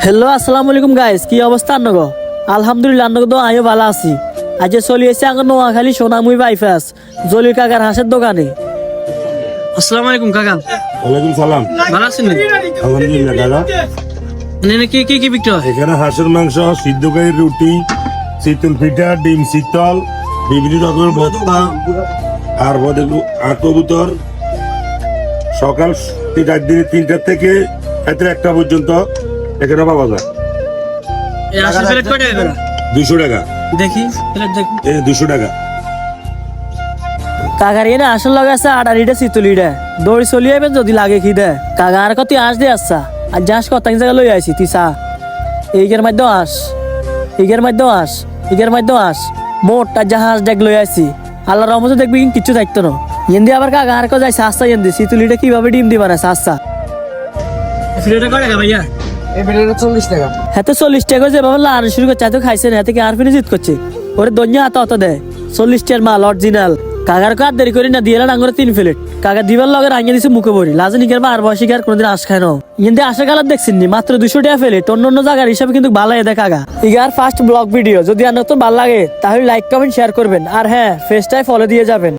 Hello আসসালামু আলাইকুম guys, কি অবস্থা আন্নগো? আলহামদুলিল্লাহ আন্নগো তো আমিও ভালো আছি। আজ চলে এসেছি আঙ্গ নোয়াখালী সোনামুই বাইপাস জলিল কাকার হাঁসের দোকানে। আসসালামু আলাইকুম কাকা। ওয়ালাইকুম সালাম। ভালো আছেন? আলহামদুলিল্লাহ দাদা। এখানে কি কি কি বিক্রি হয়? এখানে হাঁসের মাংস, সিদ্ধ গাইয়ের রুটি, শীতল পিঠা, ডিম শীতল, বিভিন্ন রকমের ভর্তা, আর কবুতর সকাল দিনে 3টা থেকে রাত্রে 1টা পর্যন্ত এখানে পাওয়া যায়। এই হাঁসের প্লেট কয় টাকা করে? 200 টাকা। দেখি প্লেট দেখি। 200 টাকা। কাকার এনে আসল লাগে আছে আড়াড়িটা শীতলিটা দৌড়ি চলি আইবেন যদি লাগে কি দে। কাকা আর কত আস দে আসছা আর যাস কত জায়গা লই আইছি তুই চা এইগের মধ্যে আস, ইগের মধ্যে আস, ইগের মধ্যে আস, মোটটা জাহাজ ডেক লই আইছি। আল্লাহর রহমতে দেখবি কিচ্ছু থাকতো না। ইন্দি আবার কাকা আর যাই সাস্তা ইন্দি শীতলিটা কিভাবে ডিম দিবা না সাস্তা। ফিরেটা কয় টাকা ভাইয়া? এই ভিডিওটা 40 টাকা। হাতে 40 টাকা যেভাবে লাগানো শুরু করছে এত খাইছে না, হাতে কি আর ফিরে জিত করছে ওরে দঞ্জা হাতে অত দেয় 40 টাকার মাল অরিজিনাল। কাকার কার দেরি করি না দিয়ে আঙুরে 3 প্লেট কাকা দিবার লগে রাঙিয়ে দিছে মুখে ভরি লাজনি কেন আর বয়সী আর কোনোদিন আশ খায় না। কিন্তু আশা কালার দেখছেন নি মাত্র 200 টাকা প্লেট, অন্য জায়গার হিসাবে কিন্তু ভালো এদের কাকা। ইগার ফার্স্ট ব্লগ ভিডিও যদি আপনার তো ভালো লাগে তাহলে লাইক কমেন্ট শেয়ার করবেন, আর হ্যাঁ পেজটায় ফলো দিয়ে যাবেন।